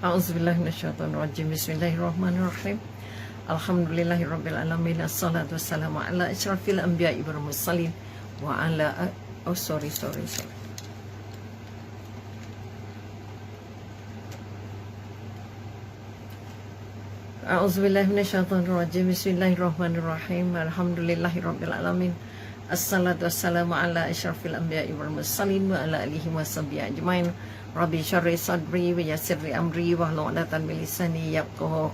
A'udzubillahi minasyaitonirrajim. Bismillahirrahmanirrahim. Alhamdulillahirabbil alamin. Assalatu wassalamu ala asyrafil anbiya'i wal mursalin wa ala sorry. A'udzubillahi minasyaitonirrajim. Bismillahirrahmanirrahim. Alhamdulillahirabbil alamin. Assalatu wassalamu ala asyrafil anbiya'i wal mursalin wa ala alihi washabihi ajmain. Rabbi syarri sadri wa yassirli amri wa hlul 'uqdatam min lisani yafqahu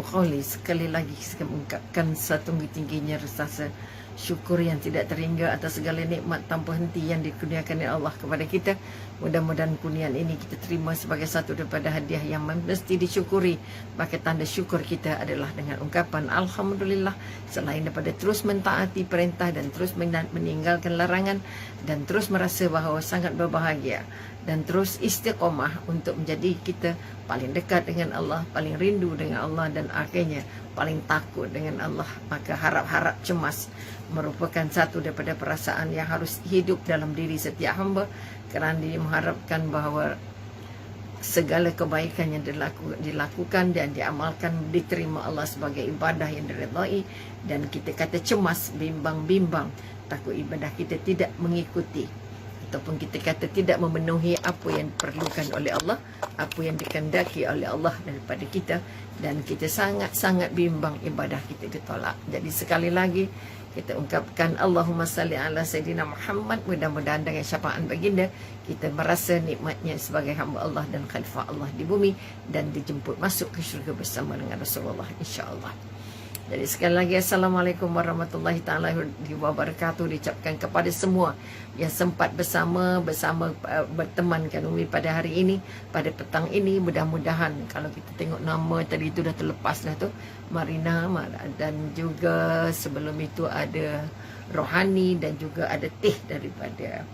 qawli. Sekali lagi saya mengungkapkan setinggi-tingginya rasa syukur yang tidak terhingga atas segala nikmat tanpa henti yang dikurniakan oleh Allah kepada kita. Mudah-mudahan kurniaan ini kita terima sebagai satu daripada hadiah yang mesti disyukuri. Maka tanda syukur kita adalah dengan ungkapan Alhamdulillah, selain daripada terus mentaati perintah dan terus meninggalkan larangan, dan terus merasa bahawa sangat berbahagia dan terus istiqomah untuk menjadi kita paling dekat dengan Allah, paling rindu dengan Allah, dan akhirnya paling takut dengan Allah. Maka harap-harap cemas merupakan satu daripada perasaan yang harus hidup dalam diri setiap hamba, kerana dia mengharapkan bahawa segala kebaikan yang dilakukan dan diamalkan diterima Allah sebagai ibadah yang diridai. Dan kita kata cemas, bimbang, takut ibadah kita tidak mengikuti ataupun kita kata tidak memenuhi apa yang diperlukan oleh Allah, apa yang dikehendaki oleh Allah daripada kita, dan kita sangat-sangat bimbang ibadah kita ditolak. Jadi sekali lagi kita ungkapkan Allahumma salli ala Sayyidina Muhammad. Mudah-mudahan dengan syafaat baginda kita merasa nikmatnya sebagai hamba Allah dan khalifah Allah di bumi, dan dijemput masuk ke syurga bersama dengan Rasulullah, insya-Allah. Jadi sekali lagi Assalamualaikum warahmatullahi ta'ala wabarakatuh diucapkan kepada semua yang sempat bersama bertemankan Umi pada hari ini, pada petang ini. Mudah-mudahan kalau kita tengok nama tadi itu dah terlepas dah tu, Marina, dan juga sebelum itu ada Rohani, dan juga ada teh daripada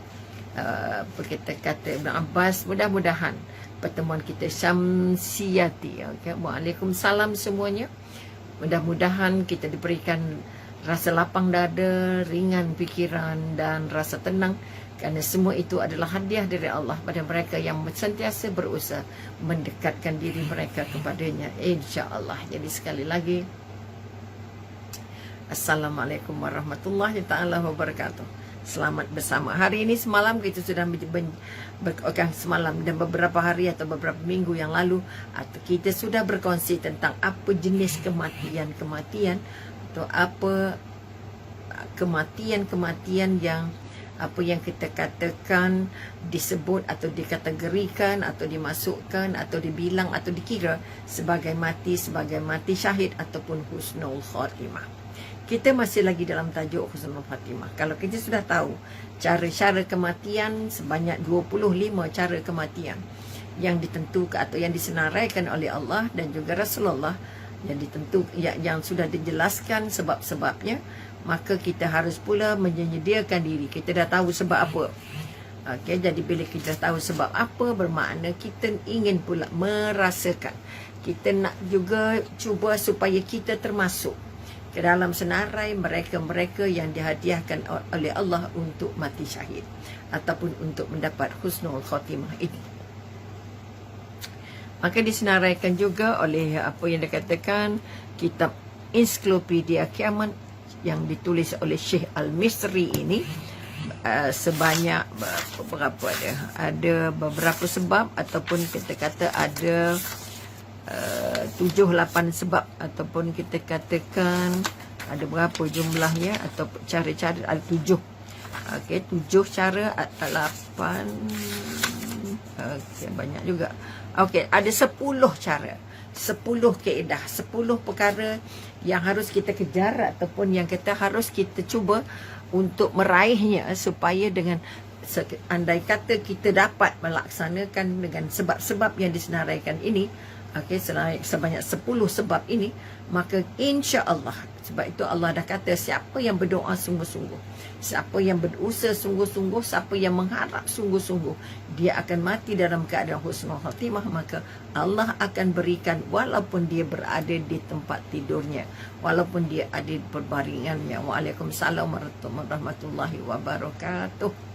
kita kata Ibn Abbas. Mudah-mudahan pertemuan kita Syamsiati. Okay? Waalaikumsalam semuanya. Mudah-mudahan kita diberikan rasa lapang dada, ringan fikiran, dan rasa tenang, kerana semua itu adalah hadiah dari Allah pada mereka yang sentiasa berusaha mendekatkan diri mereka kepadanya, insya-Allah. Jadi sekali lagi Assalamualaikum warahmatullahi ta'ala wabarakatuh. Selamat bersama. Hari ini semalam kita sudah semalam dan beberapa hari atau beberapa minggu yang lalu kita sudah berkongsi tentang apa jenis kematian atau apa kematian yang apa yang kita katakan disebut atau dikategorikan atau dimasukkan atau dibilang atau dikira sebagai mati syahid ataupun husnul khatimah. Kita masih lagi dalam tajuk husnul khatimah. Kalau kita sudah tahu cara-cara kematian, sebanyak 25 cara kematian yang ditentukan atau yang disenaraikan oleh Allah dan juga Rasulullah, yang sudah dijelaskan sebab-sebabnya, maka kita harus pula menyediakan diri. Kita dah tahu sebab apa. Okey, jadi bila kita tahu sebab apa, bermakna kita ingin pula merasakan. Kita nak juga cuba supaya kita termasuk ke dalam senarai mereka-mereka yang dihadiahkan oleh Allah untuk mati syahid ataupun untuk mendapat husnul khatimah ini. Maka disenaraikan juga oleh apa yang dikatakan kitab Ensiklopedia Kiamat yang ditulis oleh Syekh Al-Misri ini, sebanyak berapa dia? Ada beberapa sebab, ataupun kita kata ada 7-8 sebab, ataupun kita katakan ada berapa jumlahnya atau cara-cara, ada 7. Okey, 7 cara, 8, okey, banyak juga. Okey, ada 10 cara, 10 kaedah, 10 perkara yang harus kita kejar ataupun yang kita harus kita cuba untuk meraihnya, supaya dengan andai kata kita dapat melaksanakan dengan sebab-sebab yang disenaraikan ini. Okey, sebanyak 10 sebab ini, maka insya-Allah, sebab itu Allah dah kata siapa yang berdoa sungguh-sungguh, siapa yang berusaha sungguh-sungguh, siapa yang mengharap sungguh-sungguh, dia akan mati dalam keadaan husnul khatimah, maka Allah akan berikan walaupun dia berada di tempat tidurnya, walaupun dia ada di perbaringannya. Waalaikumsalam warahmatullahi wabarakatuh.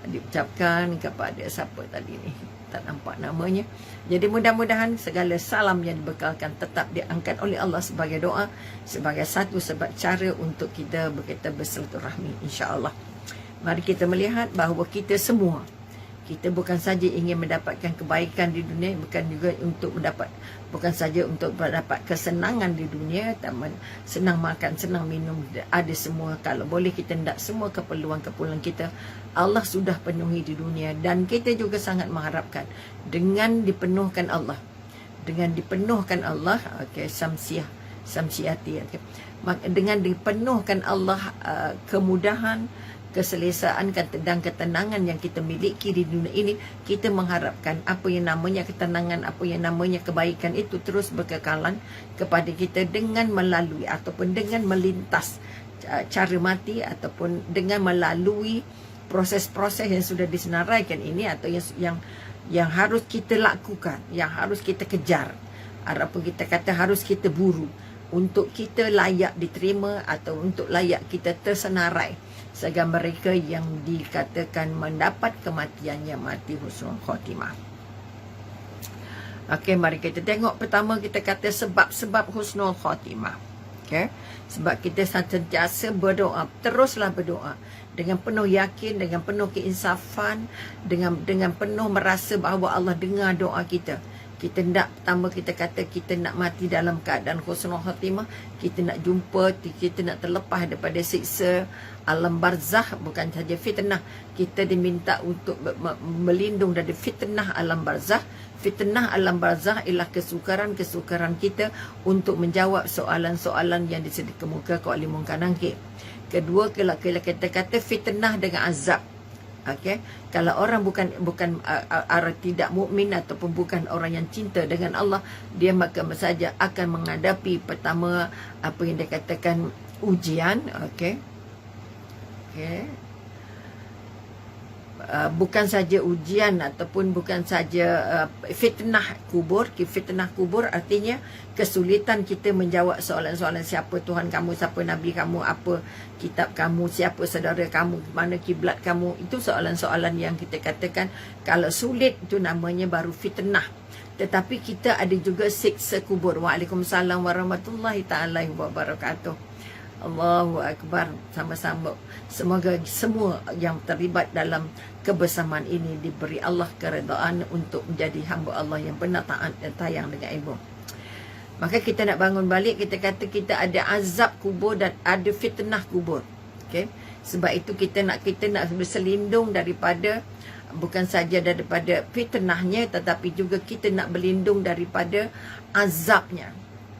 Diucapkan kepada siapa tadi ni? tak nampak namanya. Jadi mudah-mudahan segala salam yang dibekalkan tetap diangkat oleh Allah sebagai doa, sebagai satu sebab cara untuk kita bersilaturahmi, insya-Allah. Mari kita melihat bahawa kita semua, kita bukan saja ingin mendapatkan kebaikan di dunia, bukan saja untuk mendapat kesenangan di dunia, senang makan, senang minum, ada semua. Kalau boleh kita hendak semua keperluan kita Allah sudah penuhi di dunia, dan kita juga sangat mengharapkan dengan dipenuhkan Allah, okey, samsiati, okey, dengan dipenuhkan Allah kemudahan, keselesaan dan ketenangan yang kita miliki di dunia ini, kita mengharapkan apa yang namanya ketenangan, apa yang namanya kebaikan itu terus berkekalan kepada kita dengan melalui ataupun dengan melintas cara mati, ataupun dengan melalui proses-proses yang sudah disenaraikan ini, atau yang harus kita lakukan, yang harus kita kejar, ataupun kita kata harus kita buru untuk kita layak diterima atau untuk layak kita tersenarai sebagai mereka yang dikatakan mendapat kematian yang mati husnul khatimah. Okey, mari kita tengok pertama, kita kata sebab-sebab husnul khatimah. Okey, sebab kita sentiasa berdoa, teruslah berdoa dengan penuh yakin, dengan penuh keinsafan, dengan penuh merasa bahawa Allah dengar doa kita. Kita nak, pertama kita kata kita nak mati dalam keadaan husnul khatimah, kita nak jumpa, kita nak terlepas daripada siksa alam barzah, bukan saja fitnah. Kita diminta untuk melindung dari fitnah alam barzah. Fitnah alam barzah ialah kesukaran kita untuk menjawab soalan-soalan yang dikemukakan oleh Munkar Nakir. Kedua, kalau kita kata fitnah dengan azab. Okey, kalau orang bukan tidak mukmin ataupun bukan orang yang cinta dengan Allah, dia maka saja akan menghadapi pertama apa yang dikatakan ujian. Okey, bukan saja ujian ataupun bukan saja fitnah kubur. Fitnah kubur artinya kesulitan kita menjawab soalan-soalan, siapa Tuhan kamu, siapa Nabi kamu, apa kitab kamu, siapa saudara kamu, mana kiblat kamu. Itu soalan-soalan yang kita katakan kalau sulit, itu namanya baru fitnah. Tetapi kita ada juga siksa kubur. Waalaikumsalam warahmatullahi ta'ala wabarakatuh. Allahu Akbar, sama-sama. Semoga semua yang terlibat dalam kebersamaan ini diberi Allah keredaan untuk menjadi hamba Allah yang benar, taat dan tayang dengan ilmu. Maka kita nak bangun balik, kita kata kita ada azab kubur dan ada fitnah kubur. Okay? Sebab itu kita nak berselindung daripada, bukan saja daripada fitnahnya, tetapi juga kita nak berlindung daripada azabnya.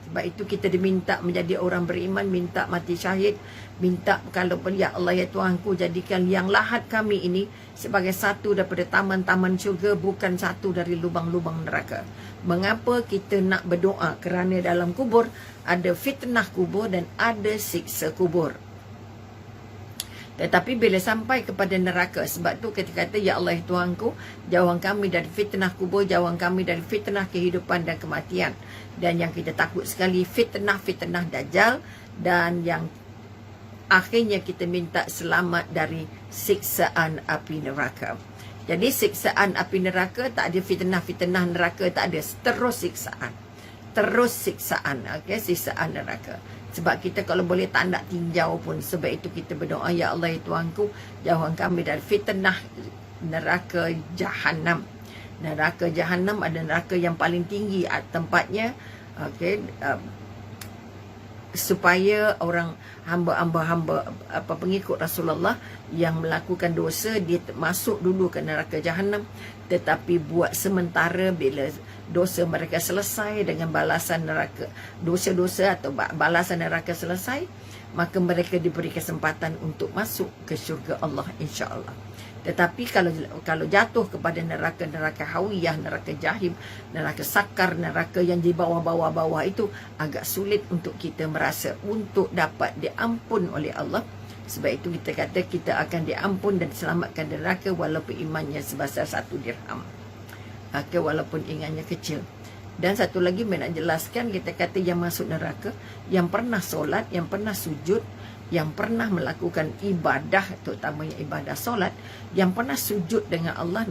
Sebab itu kita diminta menjadi orang beriman, minta mati syahid, minta kalau ya Allah ya Tuhanku, jadikan yang lahat kami ini sebagai satu daripada taman-taman syurga, bukan satu dari lubang-lubang neraka. Mengapa kita nak berdoa? Kerana dalam kubur ada fitnah kubur dan ada siksa kubur. Tetapi bila sampai kepada neraka, sebab tu kita kata ya Allah Tuhanku, jauhkan kami dari fitnah kubur, jauhkan kami dari fitnah kehidupan dan kematian. Dan yang kita takut sekali fitnah Dajjal, dan yang akhirnya kita minta selamat dari siksaan api neraka. Jadi siksaan api neraka tak ada, fitnah neraka tak ada, terus siksaan, okey, siksaan neraka. Sebab kita kalau boleh tak nak tinjau pun. Sebab itu kita berdoa, ya Allah ya Tuhanku, jauhkan kami dari fitnah neraka Jahannam. Neraka Jahannam ada neraka yang paling tinggi tempatnya, okey, supaya orang hamba pengikut Rasulullah yang melakukan dosa, dia masuk dulu ke neraka Jahannam, tetapi buat sementara bila dosa mereka selesai dengan balasan neraka, dosa-dosa atau balasan neraka selesai, maka mereka diberi kesempatan untuk masuk ke syurga Allah, insya-Allah. Tetapi kalau jatuh kepada neraka hawiyah, neraka jahim, neraka sakar, neraka yang di bawah itu, agak sulit untuk kita merasa untuk dapat diampun oleh Allah. Sebab itu kita kata kita akan diampun dan diselamatkan dari neraka walaupun imannya sebesar 1 dirham. Okay, walaupun ingatnya kecil. Dan satu lagi saya nak jelaskan, kita kata yang masuk neraka, yang pernah solat, yang pernah sujud, yang pernah melakukan ibadah, terutamanya ibadah solat, yang pernah sujud dengan Allah,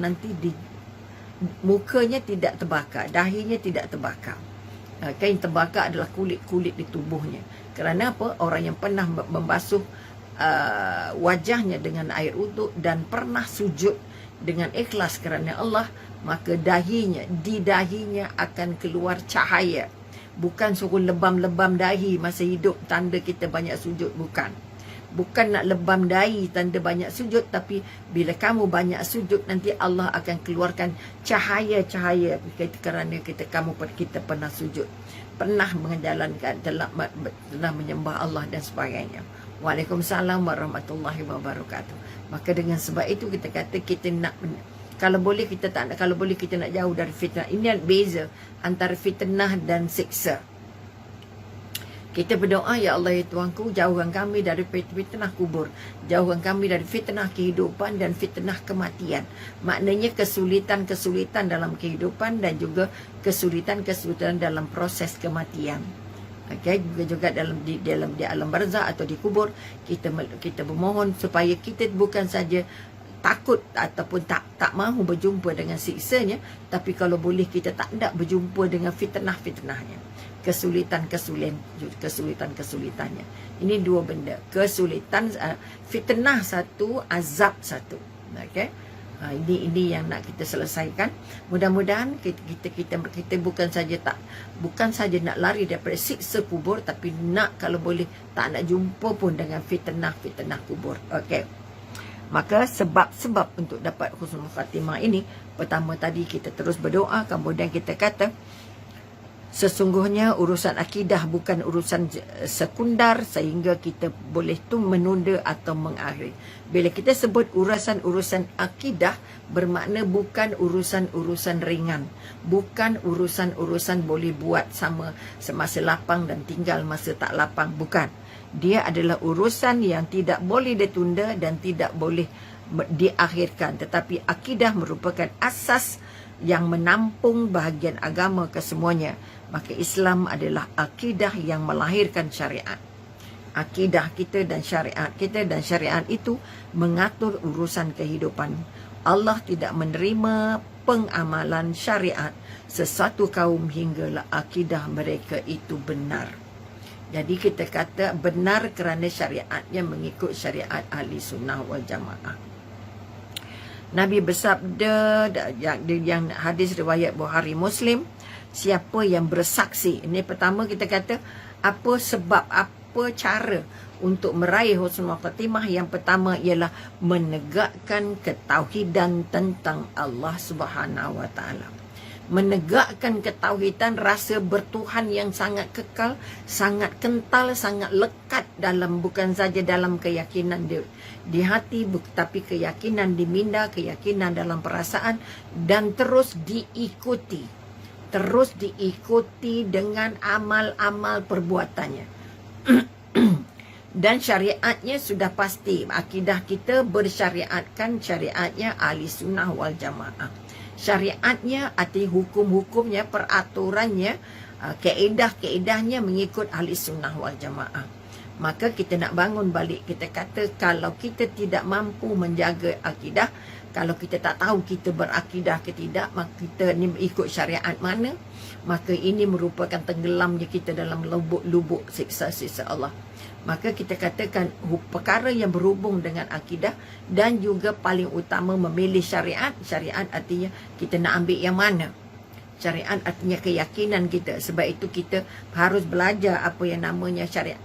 mukanya tidak terbakar, dahinya tidak terbakar. Yang terbakar adalah kulit-kulit di tubuhnya. Kerana apa? Orang yang pernah membasuh wajahnya dengan air uduk dan pernah sujud dengan ikhlas kerana Allah, maka di dahinya akan keluar cahaya. Bukan suruh lebam-lebam dahi masa hidup tanda kita banyak sujud, bukan nak lebam dahi tanda banyak sujud, tapi bila kamu banyak sujud nanti Allah akan keluarkan cahaya-cahaya kerana kita pernah sujud, pernah menjalankan telah menyembah Allah dan sebagainya. Waalaikumsalam warahmatullahi wabarakatuh. Maka dengan sebab itu kita kata kita nak, kalau boleh kita tak nak, kalau boleh kita nak jauh dari fitnah. Ini beza antara fitnah dan siksa. Kita berdoa, ya Allah ya Tuhanku, jauhkan kami dari fitnah kubur, jauhkan kami dari fitnah kehidupan dan fitnah kematian. Maknanya kesulitan-kesulitan dalam kehidupan dan juga kesulitan-kesulitan dalam proses kematian. Okay, juga di alam barzah atau di kubur, kita bermohon supaya kita bukan saja takut ataupun tak mahu berjumpa dengan siksanya, tapi kalau boleh kita tak nak berjumpa dengan fitnah-fitnahnya, kesulitan-kesulitannya. Ini dua benda, kesulitan, fitnah satu, azab satu. Okay? Ini yang nak kita selesaikan. Mudah-mudahan kita bukan saja nak lari daripada siksa kubur, tapi nak kalau boleh tak nak jumpa pun dengan fitnah kubur. Okey. Maka sebab untuk dapat husnul khatimah ini, pertama tadi kita terus berdoa, kemudian kita kata sesungguhnya urusan akidah bukan urusan sekundar sehingga kita boleh tu menunda atau mengakhiri. Bila kita sebut urusan akidah, bermakna bukan urusan ringan, bukan urusan boleh buat sama semasa lapang dan tinggal masa tak lapang, bukan. Dia adalah urusan yang tidak boleh ditunda dan tidak boleh diakhirkan. Tetapi akidah merupakan asas yang menampung bahagian agama kesemuanya. Maka Islam adalah akidah yang melahirkan syariat. Akidah kita dan syariat itu mengatur urusan kehidupan. Allah tidak menerima pengamalan syariat sesuatu kaum hinggalah akidah mereka itu benar. Jadi kita kata benar kerana syariatnya mengikut syariat ahli sunnah wal jamaah. Nabi bersabda yang hadis riwayat Bukhari Muslim, siapa yang bersaksi, ini pertama kita kata apa sebab, apa cara untuk meraih husnul khatimah. Yang pertama ialah menegakkan ketauhidan tentang Allah Subhanahu wa taala. Menegakkan ketauhidan, rasa bertuhan yang sangat kekal, sangat kental, sangat lekat dalam, bukan saja dalam keyakinan di hati, tapi keyakinan di minda, keyakinan dalam perasaan, dan terus diikuti dengan amal-amal perbuatannya. Dan syariatnya sudah pasti, akidah kita bersyariatkan syariatnya ahli sunnah wal jamaah. Syariatnya arti hukum-hukumnya, peraturannya, kaedah-kaedahnya mengikut ahli sunnah wal jamaah. Maka kita nak bangun balik, kita kata kalau kita tidak mampu menjaga akidah, kalau kita tak tahu kita berakidah ke tidak, maka kita ni ikut syariat mana, maka ini merupakan tenggelamnya kita dalam lubuk-lubuk siksa-siksa Allah. Maka kita katakan perkara yang berhubung dengan akidah dan juga paling utama memilih syariat. Syariat artinya kita nak ambil yang mana. Syariat artinya keyakinan kita. Sebab itu kita harus belajar apa yang namanya syariat,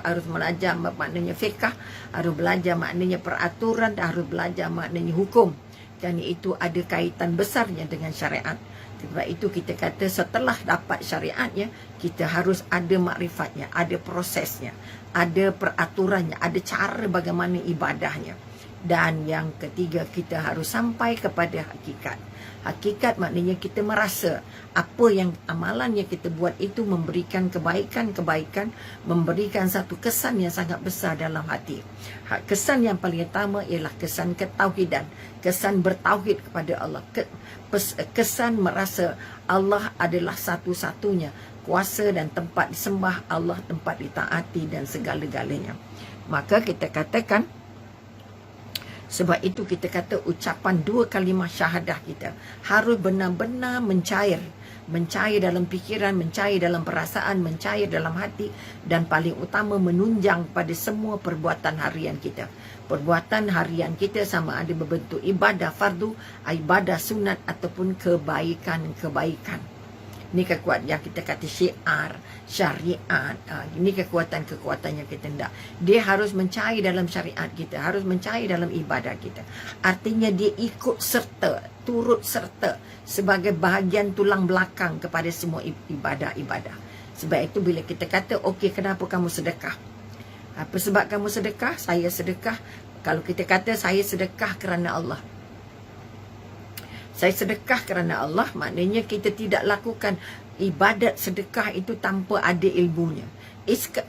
harus belajar maknanya fiqh, harus belajar maknanya peraturan, dan harus belajar maknanya hukum. Dan itu ada kaitan besarnya dengan syariat. Sebab itu kita kata setelah dapat syariatnya, kita harus ada makrifatnya, ada prosesnya, ada peraturannya, ada cara bagaimana ibadahnya. Dan yang ketiga, kita harus sampai kepada hakikat. Hakikat maknanya kita merasa apa yang amalan yang kita buat itu memberikan kebaikan, memberikan satu kesan yang sangat besar dalam hati. Kesan yang paling utama ialah kesan ketauhidan, kesan bertauhid kepada Allah, kesan merasa Allah adalah satu-satunya kuasa dan tempat disembah, Allah tempat ditaati dan segala-galanya. Maka kita katakan Sebab itu kita kata ucapan dua kalimah syahadah kita harus benar-benar mencair dalam fikiran, mencair dalam perasaan, mencair dalam hati, dan paling utama menunjang pada semua perbuatan harian kita. Perbuatan harian kita sama ada berbentuk ibadah fardu, ibadah sunat ataupun kebaikan-kebaikan. Ini kekuatan yang kita kata syiar, syariat. Ini kekuatan-kekuatan yang kita hendak. Dia harus mencair dalam syariat kita, harus mencair dalam ibadah kita. Artinya dia ikut serta, turut serta sebagai bahagian tulang belakang kepada semua ibadah-ibadah. Sebab itu bila kita kata, okey, kenapa kamu sedekah? Apa sebab kamu sedekah? Saya sedekah. Kalau kita kata saya sedekah kerana Allah, saya sedekah kerana Allah, maknanya kita tidak lakukan ibadat sedekah itu tanpa ada ilmunya.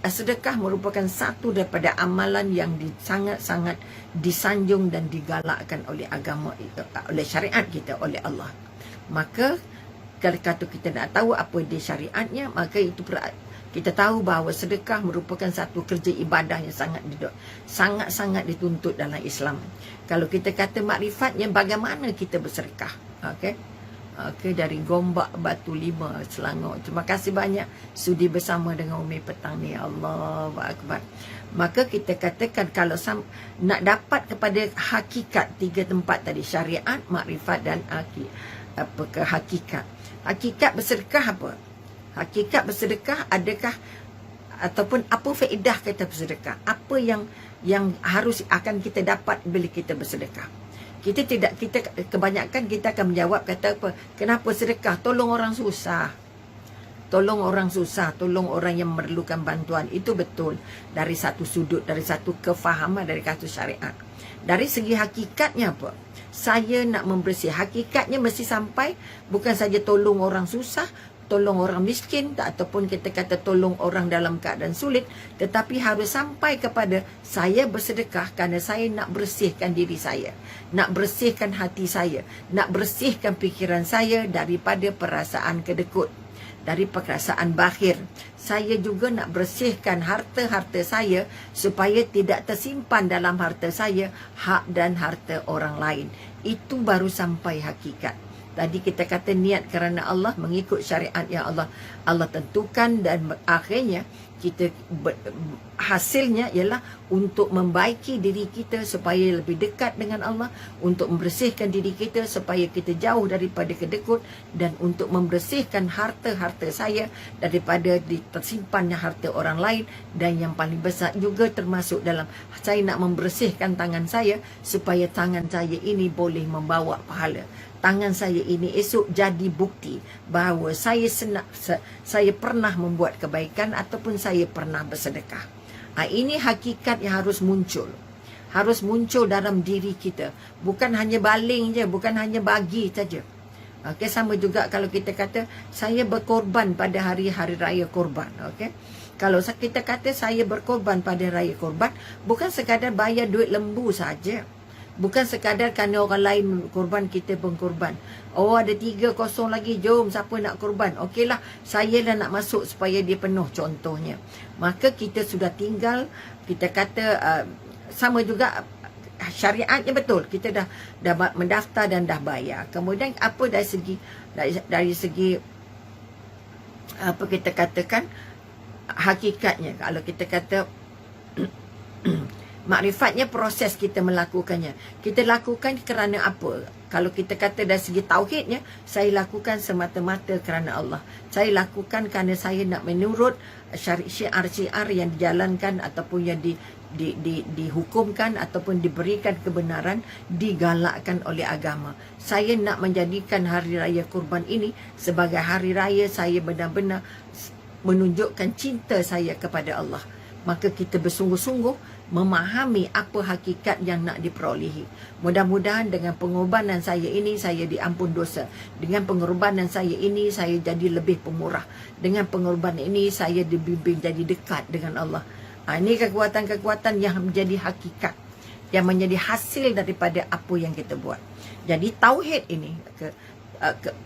Sedekah merupakan satu daripada amalan yang sangat-sangat disanjung dan digalakkan oleh agama, oleh syariat kita, oleh Allah. Maka kalau kata kita nak tahu apa dia syariatnya, maka itu kita tahu bahawa sedekah merupakan satu kerja ibadah yang sangat-sangat dituntut dalam Islam. Kalau kita kata makrifatnya, bagaimana kita bersedekah? Okey, dari Gombak Batu 5 Selangor. Terima kasih banyak sudi bersama dengan Umi petang ni. Allahu Akbar. Maka kita katakan kalau nak dapat kepada hakikat tiga tempat tadi, syariat, makrifat dan hakikat. Hakikat bersedekah apa? Hakikat bersedekah adakah ataupun apa faedah kita bersedekah? Apa yang harus akan kita dapat bila kita bersedekah? Kita kebanyakan kita akan menjawab kata apa? Kenapa sedekah? Tolong orang susah. Tolong orang susah, tolong orang yang memerlukan bantuan. Itu betul dari satu sudut, dari satu kefahaman, dari satu syariat. Dari segi hakikatnya apa? Saya nak membersih. Hakikatnya mesti sampai bukan saja tolong orang susah, tolong orang miskin, ataupun kita kata tolong orang dalam keadaan sulit, tetapi harus sampai kepada saya bersedekah kerana saya nak bersihkan diri saya, nak bersihkan hati saya, nak bersihkan fikiran saya daripada perasaan kedekut, dari perasaan bakhil. Saya juga nak bersihkan harta-harta saya supaya tidak tersimpan dalam harta saya hak dan harta orang lain. Itu baru sampai hakikat. Tadi kita kata niat kerana Allah, mengikut syariat yang Allah tentukan, dan akhirnya kita hasilnya ialah untuk membaiki diri kita supaya lebih dekat dengan Allah, untuk membersihkan diri kita supaya kita jauh daripada kedekut, dan untuk membersihkan harta-harta saya daripada tersimpannya harta orang lain, dan yang paling besar juga termasuk dalam saya nak membersihkan tangan saya supaya tangan saya ini boleh membawa pahala. Tangan saya ini esok jadi bukti bahawa saya pernah membuat kebaikan ataupun saya pernah bersedekah. Ini hakikat yang harus muncul. Harus muncul dalam diri kita. Bukan hanya baling je, bukan hanya bagi saja. Okey, sama juga kalau kita kata saya berkorban pada hari-hari raya korban. Okey. Kalau kita kata saya berkorban pada raya korban, bukan sekadar bayar duit lembu saja. Bukan sekadar kerana orang lain korban, kita pun korban. Oh, ada 3-0 lagi, jom siapa nak korban. Okeylah, saya lah nak masuk supaya dia penuh, contohnya. Maka kita sudah tinggal, kita kata sama juga syariatnya betul. Kita dah mendaftar dan dah bayar. Kemudian apa dari segi apa kita katakan hakikatnya, kalau kita kata makrifatnya, proses kita melakukannya. Kita lakukan kerana apa? Kalau kita kata dari segi tauhidnya, saya lakukan semata-mata kerana Allah. Saya lakukan kerana saya nak menurut syiar-syiar yang dijalankan ataupun yang dihukumkan ataupun diberikan kebenaran, digalakkan oleh agama. Saya nak menjadikan hari raya kurban ini sebagai hari raya saya benar-benar menunjukkan cinta saya kepada Allah. Maka kita bersungguh-sungguh memahami apa hakikat yang nak diperolehi. Mudah-mudahan dengan pengorbanan saya ini, saya diampun dosa. Dengan pengorbanan saya ini, saya jadi lebih pemurah. Dengan pengorbanan ini, saya dibimbing jadi dekat dengan Allah. Ini kekuatan-kekuatan yang menjadi hakikat, yang menjadi hasil daripada apa yang kita buat. Jadi tauhid ini,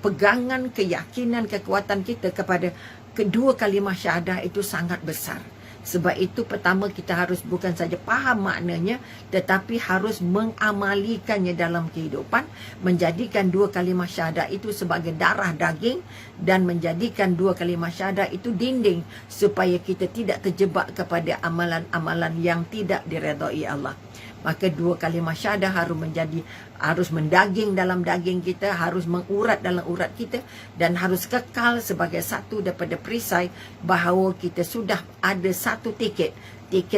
pegangan, keyakinan, kekuatan kita kepada kedua kalimah syahadah itu sangat besar. Sebab itu pertama kita harus bukan saja faham maknanya, tetapi harus mengamalikannya dalam kehidupan, menjadikan dua kalimah syahadat itu sebagai darah daging, dan menjadikan dua kalimah syahadat itu dinding, supaya kita tidak terjebak kepada amalan-amalan yang tidak diredai Allah. Maka dua kalimah syahadah harus mendaging dalam daging kita, harus mengurat dalam urat kita, dan harus kekal sebagai satu daripada perisai bahawa kita sudah ada satu tiket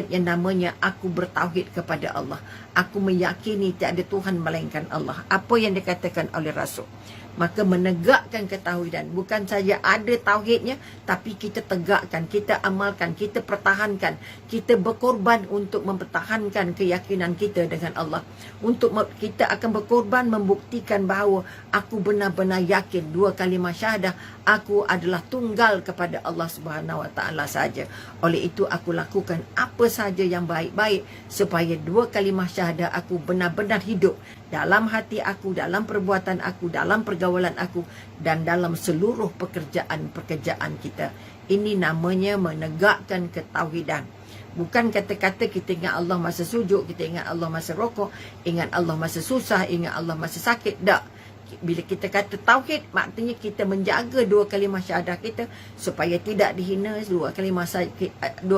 yang namanya aku bertauhid kepada Allah. Aku meyakini tiada Tuhan melainkan Allah. Apa yang dikatakan oleh Rasul. Maka menegakkan ketauhidan, bukan saja ada tauhidnya, tapi kita tegakkan, kita amalkan, kita pertahankan, kita berkorban untuk mempertahankan keyakinan kita dengan Allah. Kita akan berkorban membuktikan bahawa aku benar-benar yakin dua kalimah syahadah, aku adalah tunggal kepada Allah Subhanahu Wa Taala saja. Oleh itu aku lakukan apa saja yang baik-baik supaya dua kalimah syahadah aku benar-benar hidup dalam hati aku, dalam perbuatan aku, dalam pergaulan aku, dan dalam seluruh pekerjaan kita. Ini namanya menegakkan ketauhidan. Bukan kata-kata kita ingat Allah masa sujud, kita ingat Allah masa rokok, ingat Allah masa susah, ingat Allah masa sakit. Tak. Bila kita kata tauhid, maknanya kita menjaga dua kalimah syahadah kita supaya tidak dihina. Dua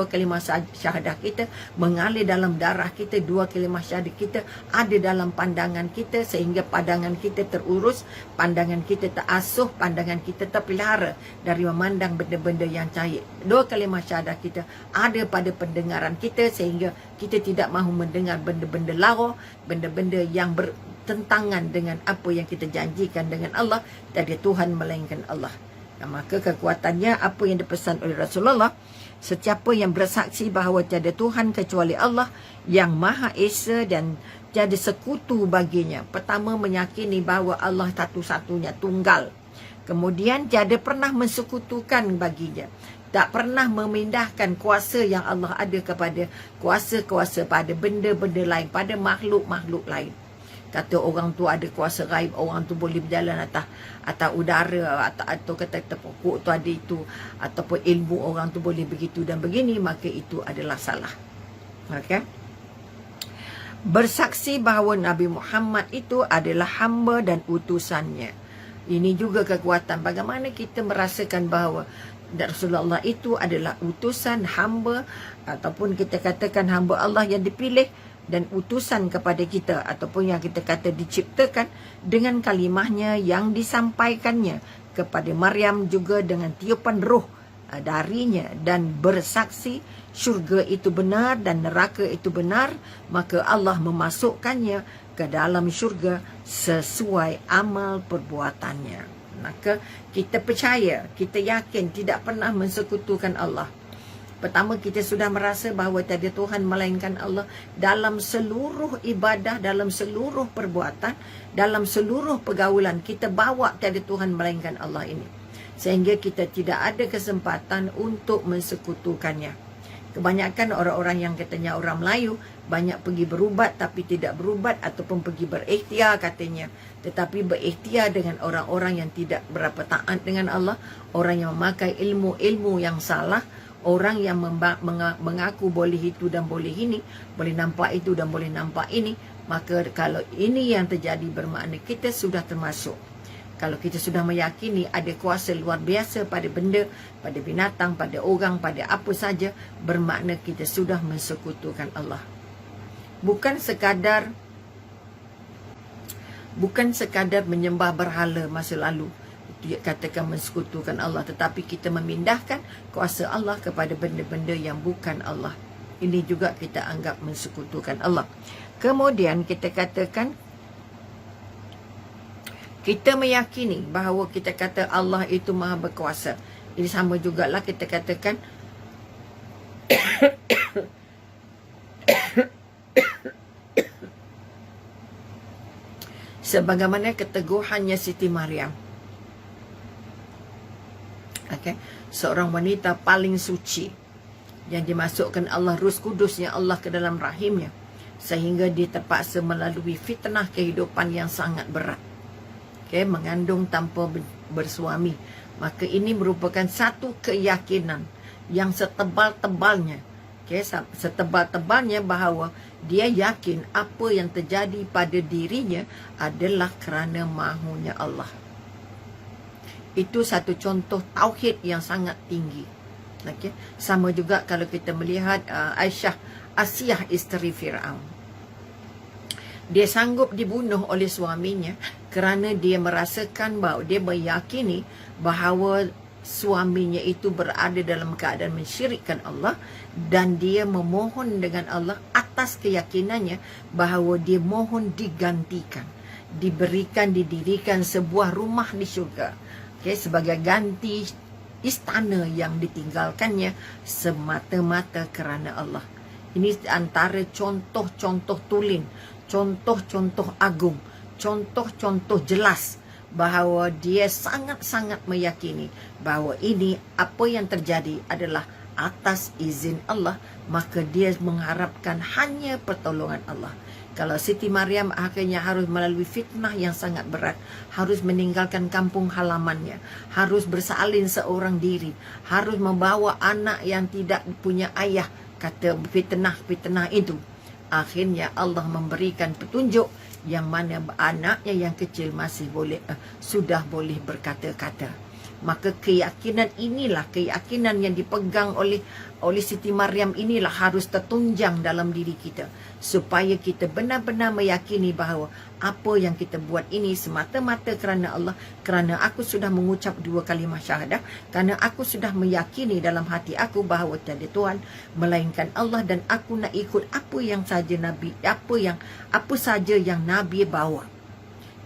kalimah syahadah kita mengalir dalam darah kita, dua kalimah syahadah kita ada dalam pandangan kita, sehingga pandangan kita terurus, pandangan kita terasuh, pandangan kita terpelihara dari memandang benda-benda yang cair. Dua kalimah syahadah kita ada pada pendengaran kita, sehingga kita tidak mahu mendengar benda-benda lara, benda-benda yang bertentangan dengan apa yang kita janjikan dengan Allah, tiada Tuhan melainkan Allah. Dan maka kekuatannya apa yang dipesan oleh Rasulullah, sesiapa yang bersaksi bahawa tiada Tuhan kecuali Allah yang Maha Esa dan tiada sekutu baginya. Pertama, meyakini bahawa Allah satu-satunya tunggal. Kemudian tiada pernah mensekutukan baginya, tak pernah memindahkan kuasa yang Allah ada kepada kuasa-kuasa pada benda-benda lain, pada makhluk-makhluk lain. Kata orang tu ada kuasa gaib, orang tu boleh berjalan atas udara, atau kata pokok tu ada itu, ataupun ilmu orang tu boleh begitu dan begini, maka itu adalah salah. Okay? Bersaksi bahawa Nabi Muhammad itu adalah hamba dan utusannya. Ini juga kekuatan. Bagaimana kita merasakan bahawa Rasulullah itu adalah utusan, hamba, ataupun kita katakan hamba Allah yang dipilih dan utusan kepada kita, ataupun yang kita kata diciptakan dengan kalimahnya yang disampaikannya kepada Maryam juga dengan tiupan roh darinya, dan bersaksi syurga itu benar dan neraka itu benar, maka Allah memasukkannya ke dalam syurga sesuai amal perbuatannya. Maka kita percaya, kita yakin tidak pernah mensekutukan Allah. Pertama, kita sudah merasa bahawa tiada Tuhan melainkan Allah dalam seluruh ibadah, dalam seluruh perbuatan, dalam seluruh pergaulan. Kita bawa tiada Tuhan melainkan Allah ini, sehingga kita tidak ada kesempatan untuk mensekutukannya. Kebanyakan orang-orang yang katanya orang Melayu banyak pergi berubat tapi tidak berubat, ataupun pergi berikhtiar katanya, tetapi berikhtiar dengan orang-orang yang tidak berapa taat dengan Allah, orang yang memakai ilmu-ilmu yang salah, orang yang mengaku boleh itu dan boleh ini, boleh nampak itu dan boleh nampak ini. Maka kalau ini yang terjadi, bermakna kita sudah termasuk. Kalau kita sudah meyakini ada kuasa luar biasa pada benda, pada binatang, pada orang, pada apa saja, bermakna kita sudah mensekutukan Allah. Bukan sekadar menyembah berhala masa lalu, dia katakan mensekutukan Allah, tetapi kita memindahkan kuasa Allah kepada benda-benda yang bukan Allah. Ini juga kita anggap mensekutukan Allah. Kemudian kita katakan, kita meyakini bahawa kita kata Allah itu maha berkuasa. Ini sama jugalah kita katakan sebagaimana keteguhannya Siti Maryam. Okay? Seorang wanita paling suci yang dimasukkan Allah Ruh Kudusnya Allah ke dalam rahimnya, sehingga dia terpaksa melalui fitnah kehidupan yang sangat berat. Okay, mengandung tanpa bersuami. Maka ini merupakan satu keyakinan yang setebal-tebalnya Okay, setebal-tebalnya bahawa dia yakin apa yang terjadi pada dirinya adalah kerana mahunya Allah. Itu satu contoh tauhid yang sangat tinggi. Okay. Sama juga kalau kita melihat Asiyah isteri Fir'aun. Dia sanggup dibunuh oleh suaminya kerana dia merasakan bahawa dia meyakini bahawa suaminya itu berada dalam keadaan mensyirikkan Allah, dan dia memohon dengan Allah atas keyakinannya bahawa dia mohon digantikan, didirikan sebuah rumah di syurga, okay, sebagai ganti istana yang ditinggalkannya semata-mata kerana Allah. Ini antara contoh-contoh tulen, contoh-contoh agung, contoh-contoh jelas bahawa dia sangat-sangat meyakini bahawa ini apa yang terjadi adalah atas izin Allah, maka dia mengharapkan hanya pertolongan Allah. Kalau Siti Maryam akhirnya harus melalui fitnah yang sangat berat, harus meninggalkan kampung halamannya, harus bersalin seorang diri, harus membawa anak yang tidak punya ayah, kata fitnah itu. Akhirnya Allah memberikan petunjuk yang mana anaknya yang kecil masih sudah boleh berkata-kata. Maka keyakinan inilah, keyakinan yang dipegang oleh Siti Maryam inilah harus tertunjang dalam diri kita, supaya kita benar-benar meyakini bahawa apa yang kita buat ini semata-mata kerana Allah, kerana aku sudah mengucap 2 kalimah syahadah, kerana aku sudah meyakini dalam hati aku bahawa tiada Tuhan melainkan Allah, dan aku nak ikut apa saja yang Nabi bawa.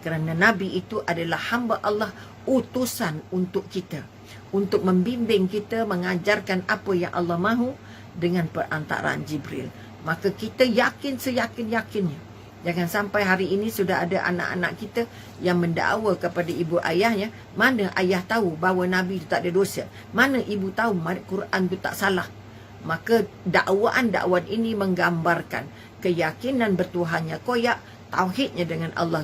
Kerana Nabi itu adalah hamba Allah, utusan untuk kita, untuk membimbing kita, mengajarkan apa yang Allah mahu dengan perantaraan Jibril. Maka kita yakin seyakin-yakinnya. Jangan sampai hari ini sudah ada anak-anak kita yang mendakwa kepada ibu ayahnya. Mana ayah tahu bahawa Nabi itu tak ada dosa? Mana ibu tahu Quran itu tak salah? Maka dakwaan ini menggambarkan keyakinan bertuhannya koyak, tauhidnya dengan Allah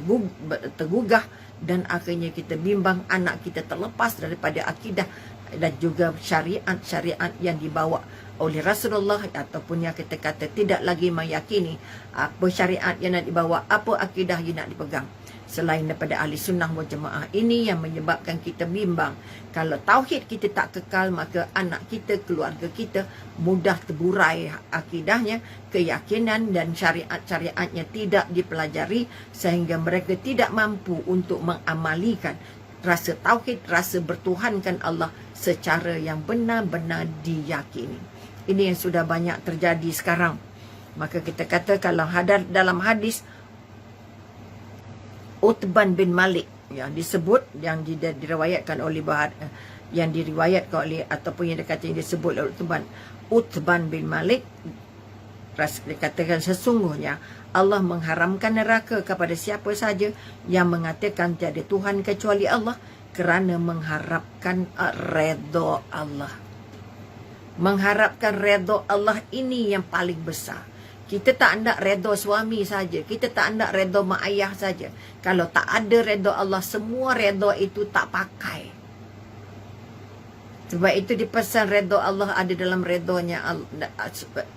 tergugah, dan akhirnya kita bimbang anak kita terlepas daripada akidah dan juga syariat yang dibawa oleh Rasulullah, ataupun yang kita kata tidak lagi meyakini apa syariat yang nak dibawa, apa akidah yang nak dipegang selain daripada ahli sunnah wal jamaah. Ini yang menyebabkan kita bimbang. Kalau tauhid kita tak kekal, maka anak kita, keluarga kita mudah terburai akidahnya, keyakinan dan syariat-syariatnya tidak dipelajari, sehingga mereka tidak mampu untuk mengamalikan rasa tauhid, rasa bertuhankan Allah secara yang benar-benar diyakini. Ini yang sudah banyak terjadi sekarang. Maka kita kata kalau dalam hadis Utban bin Malik yang disebut, yang diriwayatkan oleh ataupun yang disebut oleh Utban bin Malik, dikatakan sesungguhnya Allah mengharamkan neraka kepada siapa saja yang mengatakan tiada Tuhan kecuali Allah kerana mengharapkan redha Allah. Mengharapkan redha Allah ini yang paling besar. Kita tak nak redha suami saja, kita tak nak redha mak ayah saja. Kalau tak ada redha Allah, semua redha itu tak pakai. Sebab itu dipesan redha Allah ada dalam redhanya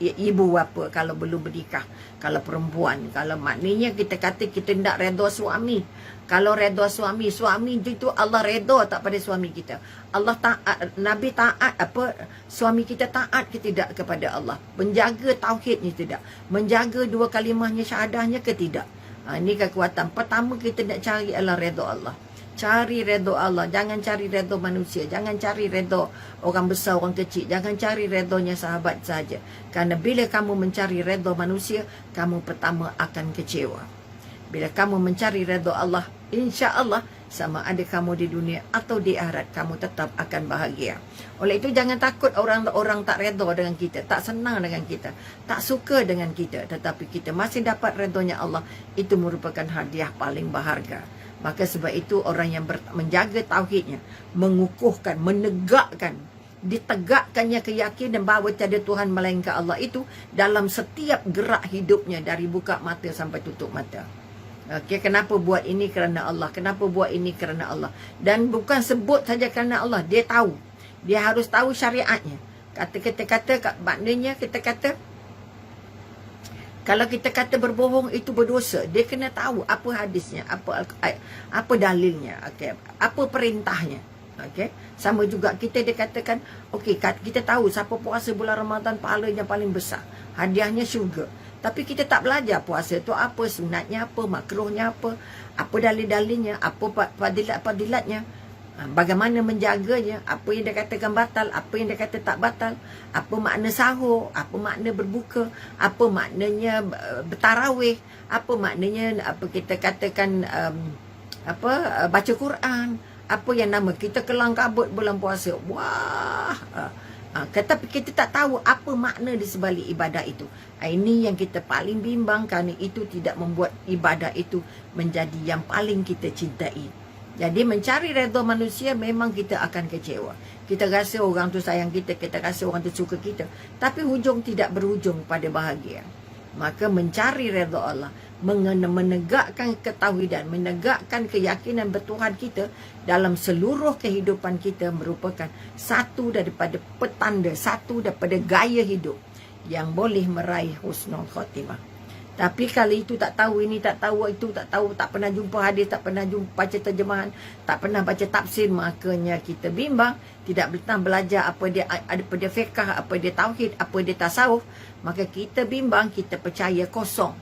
ibu bapa kalau belum bernikah, kalau perempuan. Kalau maknanya kita kata kita nak redha suami. Kalau redha suami itu Allah redha tak pada suami kita. Allah taat, Nabi taat, suami kita taat ke tidak kepada Allah. Menjaga tauhidnya tidak. Menjaga 2 kalimahnya syahadahnya ke tidak. Ini kekuatan. Pertama kita nak cari adalah redha Allah. Cari redha Allah. Jangan cari redha manusia. Jangan cari redha orang besar, orang kecil. Jangan cari redhanya sahabat saja. Kerana bila kamu mencari redha manusia, kamu pertama akan kecewa. Bila kamu mencari redha Allah, insya-Allah sama ada kamu di dunia atau di akhirat, kamu tetap akan bahagia. Oleh itu jangan takut orang tak redha dengan kita, tak senang dengan kita, tak suka dengan kita, tetapi kita masih dapat redhanya Allah. Itu merupakan hadiah paling berharga. Maka sebab itu orang yang menjaga tauhidnya, mengukuhkan, menegakkan, ditegakkannya keyakinan bahawa tiada Tuhan melainkan Allah itu dalam setiap gerak hidupnya, dari buka mata sampai tutup mata. Okay, kenapa buat ini kerana Allah? Kenapa buat ini kerana Allah? Dan bukan sebut saja kerana Allah. Dia tahu. Dia harus tahu syariatnya. Kita kata maknanya kita kata kalau kita kata berbohong itu berdosa, dia kena tahu apa hadisnya, apa dalilnya, okey, apa perintahnya. Okey, sama juga kita dikatakan, okey, kita tahu siapa puasa bulan Ramadan pahalanya paling besar, hadiahnya syurga. Tapi kita tak belajar puasa tu apa, sunatnya apa, makruhnya apa dalil-dalilnya, apa fadilat-fadilatnya, bagaimana menjaganya, apa yang dia katakan batal, apa yang dia kata tak batal, apa makna sahur, apa makna berbuka, apa maknanya bertarawih, apa maknanya apa kita katakan baca Quran, apa yang nama kita kelang kabut bulan puasa. Wah, tetapi kita tak tahu apa makna di sebalik ibadah itu. Ini yang kita paling bimbang, kerana itu tidak membuat ibadah itu menjadi yang paling kita cintai. Jadi mencari redha manusia memang kita akan kecewa. Kita rasa orang tu sayang kita, kita rasa orang tu suka kita, tapi hujung tidak berhujung pada bahagia. Maka mencari redha Allah, menegakkan ketauhidan, menegakkan keyakinan bertuhan kita dalam seluruh kehidupan kita merupakan satu daripada petanda, satu daripada gaya hidup yang boleh meraih husnul khatimah. Tapi kalau itu tak tahu, ini tak tahu, itu tak tahu, tak pernah jumpa hadis, tak pernah jumpa baca terjemahan, tak pernah baca tafsir, makanya kita bimbang, tidak pernah belajar apa dia fiqh, apa dia tauhid, apa dia tasawuf, maka kita bimbang, kita percaya kosong.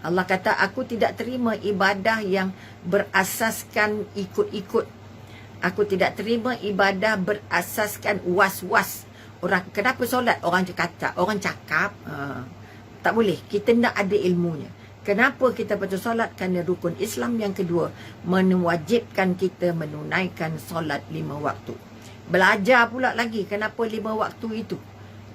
Allah kata, aku tidak terima ibadah yang berasaskan ikut-ikut. Aku tidak terima ibadah berasaskan was-was. Orang kenapa solat? Orang cakap. Tak boleh. Kita nak ada ilmunya. Kenapa kita baca solat? Kerana rukun Islam yang kedua mewajibkan kita menunaikan solat 5 waktu. Belajar pula lagi kenapa 5 waktu itu.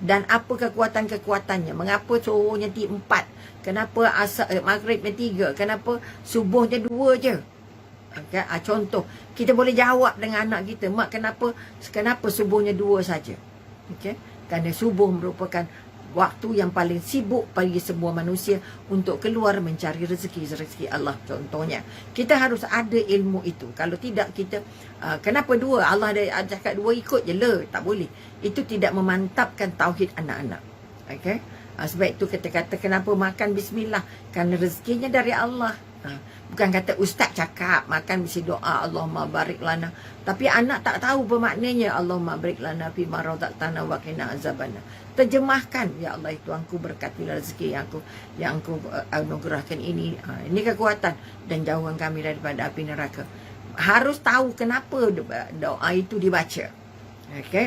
Dan apa kekuatan-kekuatannya. Mengapa suruhnya 4. Kenapa maghribnya 3. Kenapa subuhnya 2 je. Okay? Contoh. Kita boleh jawab dengan anak kita. Mak, kenapa subuhnya 2 saja? Okay? Kerana subuh merupakan waktu yang paling sibuk bagi semua manusia untuk keluar mencari rezeki Allah contohnya. Kita harus ada ilmu itu. Kalau tidak kita, kenapa 2? Allah ada cakap 2 ikut je lah. Tak boleh. Itu tidak memantapkan tauhid anak-anak. Okay? Sebab itu kita kata kenapa makan bismillah. Kerana rezekinya dari Allah. Bukan kata ustaz cakap makan mesti doa Allahumma barik lana. Tapi anak tak tahu bermaknanya Allahumma barik lana fi ma razaqtana wa qina azabannar. Terjemahkan, ya Allah, Tuhanku berkatilah rezeki yang aku anugerahkan ini. Ini kekuatan dan jauhkan kami daripada api neraka. Harus tahu kenapa doa itu dibaca. Okay?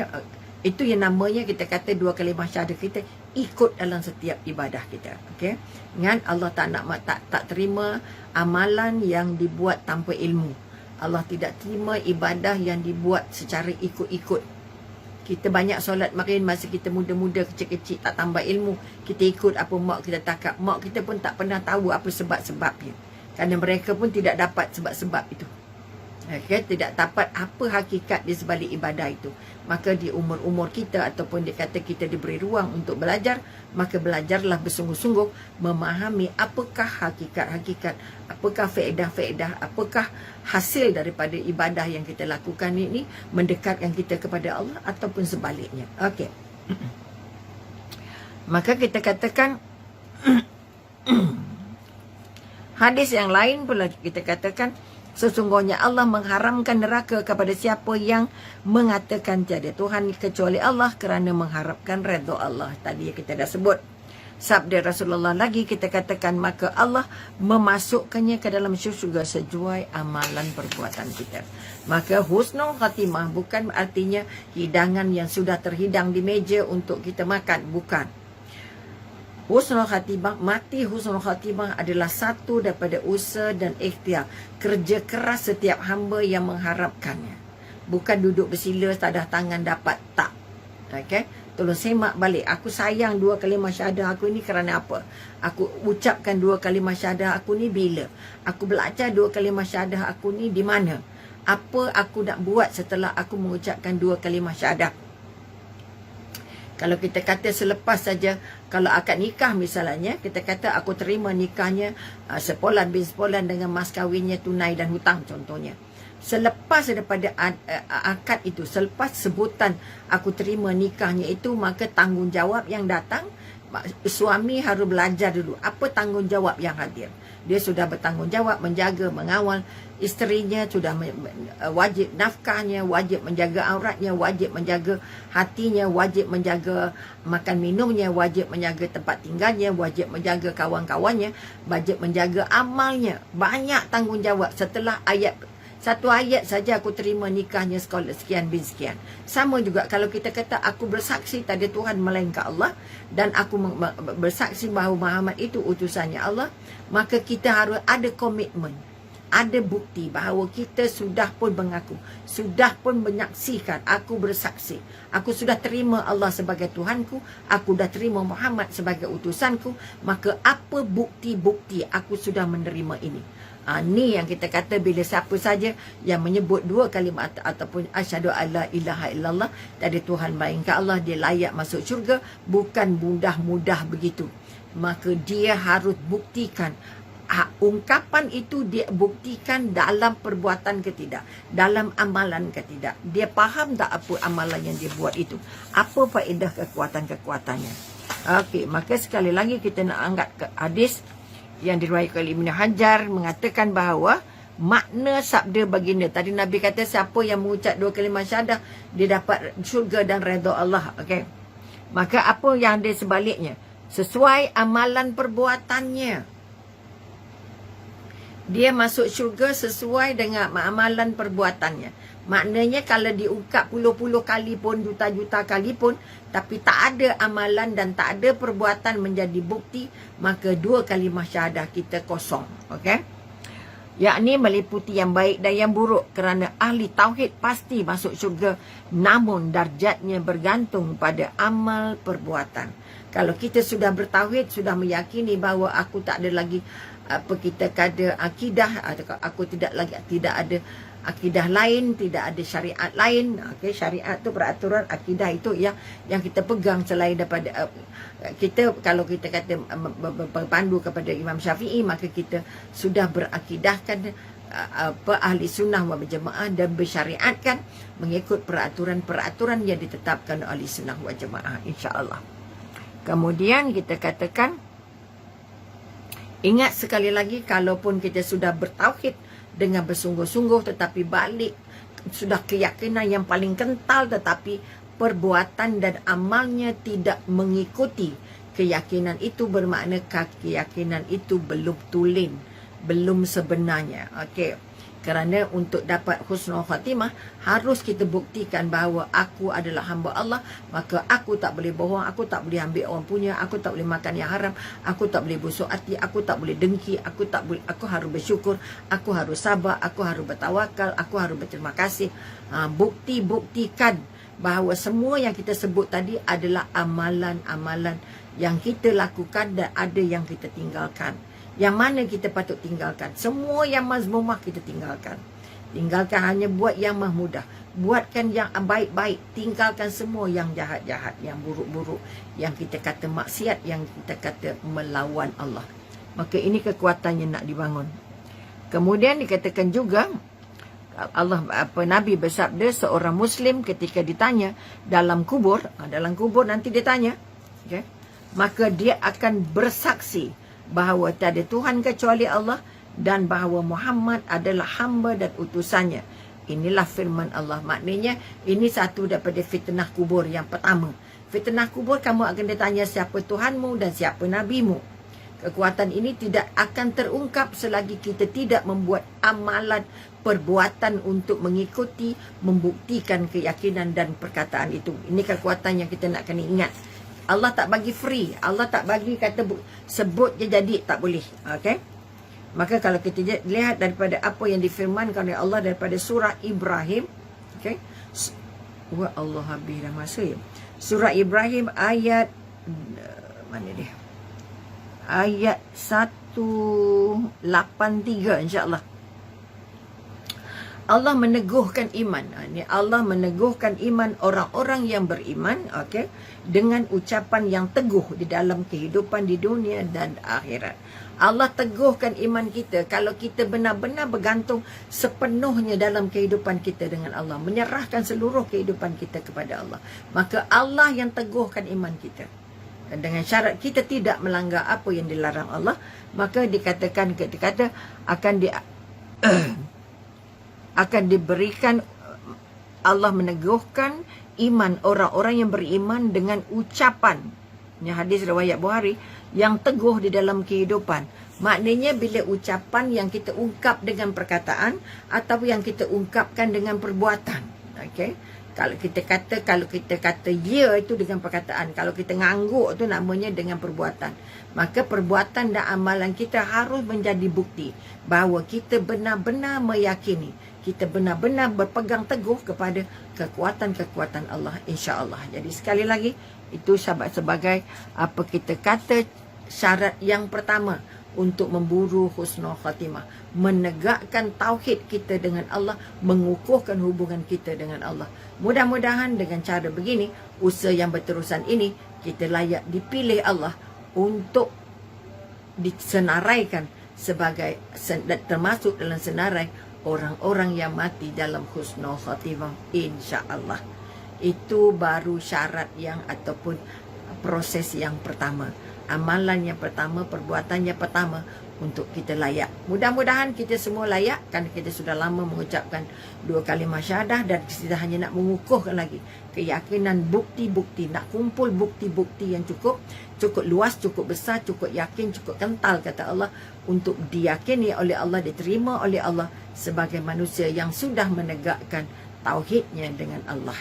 Itu yang namanya kita kata 2 kalimah syahadah kita ikut dalam setiap ibadah kita. Okay? Ingat, Allah tak terima amalan yang dibuat tanpa ilmu. Allah tidak terima ibadah yang dibuat secara ikut-ikut. Kita banyak solat maghrib masa kita muda-muda, kecil-kecil, tak tambah ilmu. Kita ikut apa mak kita cakap. Mak kita pun tak pernah tahu apa sebab-sebabnya. Kerana mereka pun tidak dapat sebab-sebab itu. Okay? Tidak dapat apa hakikat di sebalik ibadah itu. Maka di umur-umur kita ataupun dikata kita diberi ruang untuk belajar, maka belajarlah bersungguh-sungguh memahami apakah hakikat-hakikat, apakah faedah-faedah, apakah hasil daripada ibadah yang kita lakukan ini mendekatkan kita kepada Allah ataupun sebaliknya. Okey. Maka kita katakan hadis yang lain pula kita katakan sesungguhnya Allah mengharamkan neraka kepada siapa yang mengatakan tiada Tuhan kecuali Allah kerana mengharapkan redha Allah. Tadi kita dah sebut. Sabda Rasulullah lagi kita katakan maka Allah memasukkannya ke dalam syurga sesuai amalan perbuatan kita. Maka husnul khatimah bukan artinya hidangan yang sudah terhidang di meja untuk kita makan. Bukan. Husnul khatimah, mati husnul khatimah adalah satu daripada usaha dan ikhtiar, kerja keras setiap hamba yang mengharapkannya. Bukan duduk bersila tadah tangan dapat, tak. Okay? Tolong semak balik. Aku sayang 2 kalimah syahadah aku ni kerana apa? Aku ucapkan 2 kalimah syahadah aku ni bila? Aku belajar 2 kalimah syahadah aku ni di mana? Apa aku nak buat setelah aku mengucapkan 2 kalimah syahadah? Kalau kita kata selepas saja, kalau akad nikah misalnya, kita kata aku terima nikahnya sepolan bin sepolan dengan mas kahwinnya tunai dan hutang contohnya. Selepas daripada akad itu, selepas sebutan aku terima nikahnya itu, maka tanggungjawab yang datang, suami harus belajar dulu apa tanggungjawab yang hadir. Dia sudah bertanggungjawab menjaga, mengawal isterinya, sudah wajib nafkahnya, wajib menjaga auratnya, wajib menjaga hatinya, wajib menjaga makan minumnya, wajib menjaga tempat tinggalnya, wajib menjaga kawan-kawannya, wajib menjaga amalnya. Banyak tanggungjawab. Setelah satu ayat saja aku terima nikahnya sekian bin sekian. Sama juga kalau kita kata aku bersaksi tak ada Tuhan melainkan Allah, dan aku bersaksi bahawa Muhammad itu utusannya Allah, maka kita harus ada komitmen, ada bukti bahawa kita sudah pun mengaku, sudah pun menyaksikan, aku bersaksi, aku sudah terima Allah sebagai Tuhanku, aku sudah terima Muhammad sebagai utusanku, maka apa bukti-bukti aku sudah menerima ini. Ni yang kita kata bila siapa saja yang menyebut dua kalimat ataupun asyhadu alla ilaha illallah, tak ada Tuhan melainkan Allah, dia layak masuk syurga. Bukan mudah-mudah begitu. Maka dia harus buktikan. Ungkapan itu dia buktikan dalam perbuatan ke tidak, dalam amalan ke tidak. Dia faham tak apa amalan yang dia buat itu, apa faedah kekuatan-kekuatannya. Okey, maka sekali lagi kita nak angkat ke hadis yang diriwayatkan oleh Ibn Hajar, mengatakan bahawa makna sabda baginda tadi, Nabi kata siapa yang mengucap dua kalimah syahadah dia dapat syurga dan redha Allah. Okey, maka apa yang dia sebaliknya, sesuai amalan perbuatannya, dia masuk syurga sesuai dengan amalan perbuatannya. Maknanya kalau diungkap puluh-puluh kali pun, juta-juta kali pun, tapi tak ada amalan dan tak ada perbuatan menjadi bukti, maka dua kalimah syahadah kita kosong. Okey? Yakni meliputi yang baik dan yang buruk, kerana ahli tauhid pasti masuk syurga, namun darjatnya bergantung pada amal perbuatan. Kalau kita sudah bertauhid, sudah meyakini bahawa aku tak ada lagi apa kita kata akidah, atau aku tidak ada akidah lain, tidak ada syariat lain. Okey, syariat tu peraturan, akidah itu yang kita pegang selain daripada kita. Kalau kita kata berpandu kepada Imam Syafi'i, maka kita sudah berakidahkan ahli sunnah wal jamaah dan bersyariatkan mengikut peraturan-peraturan yang ditetapkan oleh sunnah wal jamaah, insya-Allah. Kemudian kita katakan, ingat sekali lagi, kalaupun kita sudah bertauhid dengan bersungguh-sungguh, tetapi balik sudah keyakinan yang paling kental, tetapi perbuatan dan amalnya tidak mengikuti keyakinan itu, bermakna keyakinan itu belum tulen, belum sebenarnya. Okey, kerana untuk dapat husnul khatimah harus kita buktikan bahawa aku adalah hamba Allah, maka aku tak boleh bohong, aku tak boleh ambil orang punya, aku tak boleh makan yang haram, aku tak boleh busuk hati, aku tak boleh dengki, aku harus bersyukur, aku harus sabar, aku harus bertawakal, aku harus berterima kasih. Buktikan bahawa semua yang kita sebut tadi adalah amalan-amalan yang kita lakukan dan ada yang kita tinggalkan. Yang mana kita patut tinggalkan? Semua yang mazmumah kita tinggalkan. Tinggalkan hanya buat yang mahmudah. Buatkan yang baik-baik. Tinggalkan semua yang jahat-jahat, yang buruk-buruk, yang kita kata maksiat, yang kita kata melawan Allah. Maka ini kekuatan yang nak dibangun. Kemudian dikatakan juga, Nabi bersabda, seorang Muslim ketika ditanya dalam kubur nanti dia tanya, okay, maka dia akan bersaksi bahawa tiada Tuhan kecuali Allah dan bahawa Muhammad adalah hamba dan utusannya. Inilah firman Allah. Maknanya ini satu daripada fitnah kubur yang pertama. Fitnah kubur, kamu akan ditanya siapa Tuhanmu dan siapa nabimu. Kekuatan ini tidak akan terungkap selagi kita tidak membuat amalan perbuatan untuk mengikuti, membuktikan keyakinan dan perkataan itu. Ini kekuatan yang kita nak kena ingat. Allah tak bagi free. Allah tak bagi kata sebut je jadi, tak boleh. Okey. Maka kalau kita lihat daripada apa yang difirmankan oleh Allah daripada surah Ibrahim, okey. Wa Allah habis dah masa ya. Surah Ibrahim ayat mana dia? Ayat 183 insya-Allah. Allah meneguhkan iman. Ini Allah meneguhkan iman orang-orang yang beriman, okey, dengan ucapan yang teguh di dalam kehidupan di dunia dan akhirat. Allah teguhkan iman kita kalau kita benar-benar bergantung sepenuhnya dalam kehidupan kita dengan Allah, menyerahkan seluruh kehidupan kita kepada Allah. Maka Allah yang teguhkan iman kita. Dan dengan syarat kita tidak melanggar apa yang dilarang Allah, maka dikatakan kata-kata akan diberikan, Allah meneguhkan iman orang-orang yang beriman dengan ucapan. Ini hadis riwayat Bukhari, yang teguh di dalam kehidupan. Maknanya bila ucapan yang kita ungkap dengan perkataan atau yang kita ungkapkan dengan perbuatan. Okey. Kalau kita kata ya itu dengan perkataan, kalau kita ngangguk tu namanya dengan perbuatan. Maka perbuatan dan amalan kita harus menjadi bukti bahawa kita benar-benar meyakini, kita benar-benar berpegang teguh kepada kekuatan-kekuatan Allah, insya-Allah. Jadi sekali lagi, itu sebagai apa kita kata syarat yang pertama untuk memburu husnul khatimah, menegakkan tauhid kita dengan Allah, mengukuhkan hubungan kita dengan Allah. Mudah-mudahan dengan cara begini, usaha yang berterusan ini, kita layak dipilih Allah untuk disenaraikan sebagai, termasuk dalam senarai orang-orang yang mati dalam husnul khatimah, insya-Allah. Itu baru syarat yang ataupun proses yang pertama, amalan yang pertama, perbuatan yang pertama untuk kita layak. Mudah-mudahan kita semua layak, kerana kita sudah lama mengucapkan 2 kalimah syahadah dan kita hanya nak mengukuhkan lagi keyakinan, bukti-bukti, nak kumpul bukti-bukti yang cukup luas, cukup besar, cukup yakin, cukup kental kata Allah untuk diyakini oleh Allah, diterima oleh Allah sebagai manusia yang sudah menegakkan tauhidnya dengan Allah.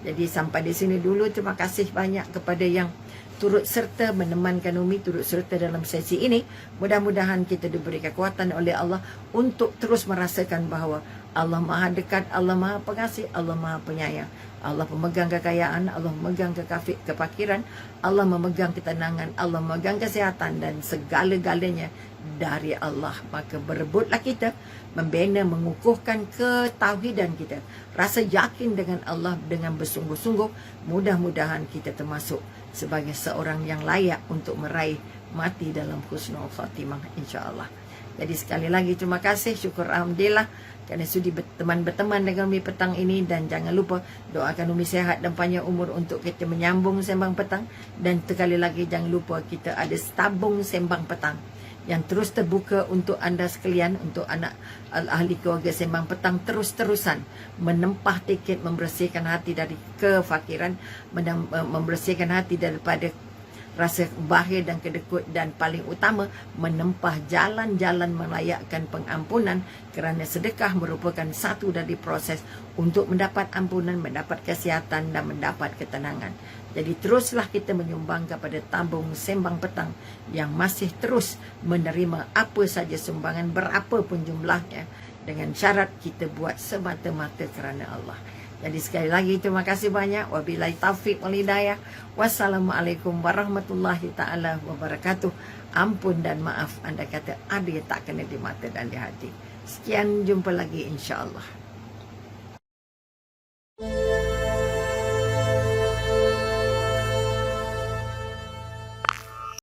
Jadi sampai di sini dulu. Terima kasih banyak kepada yang turut serta menemankan Umi, turut serta dalam sesi ini. Mudah-mudahan kita diberi kekuatan oleh Allah untuk terus merasakan bahawa Allah Maha dekat, Allah Maha pengasih, Allah Maha penyayang. Allah pemegang kekayaan, Allah memegang kefakiran, Allah memegang ketenangan, Allah memegang kesihatan dan segala-galanya dari Allah. Maka berebutlah kita membina, mengukuhkan ketauhidan kita, rasa yakin dengan Allah dengan bersungguh-sungguh. Mudah-mudahan kita termasuk sebagai seorang yang layak untuk meraih mati dalam husnul khatimah, insya-Allah. Jadi sekali lagi terima kasih, syukur alhamdulillah kerana sudi berteman dengan Umi petang ini. Dan jangan lupa doakan Umi sehat dan panjang umur untuk kita menyambung sembang petang. Dan sekali lagi jangan lupa kita ada tabung sembang petang yang terus terbuka untuk anda sekalian, untuk anak ahli keluarga sembang petang, terus-terusan menempah tiket, membersihkan hati dari kefakiran, membersihkan hati daripada rasa bahaya dan kedekut, dan paling utama menempah jalan-jalan melayakkan pengampunan, kerana sedekah merupakan satu dari proses untuk mendapat ampunan, mendapat kesihatan dan mendapat ketenangan. Jadi teruslah kita menyumbang kepada tabung sembang petang yang masih terus menerima apa saja sumbangan berapapun jumlahnya, dengan syarat kita buat semata-mata kerana Allah. Jadi sekali lagi terima kasih banyak. Wabillahi taufiq wal hidayah. Wassalamualaikum warahmatullahi taala wabarakatuh. Ampun dan maaf anda kata ada yang tak kena di mata dan di hati. Sekian, jumpa lagi insya-Allah.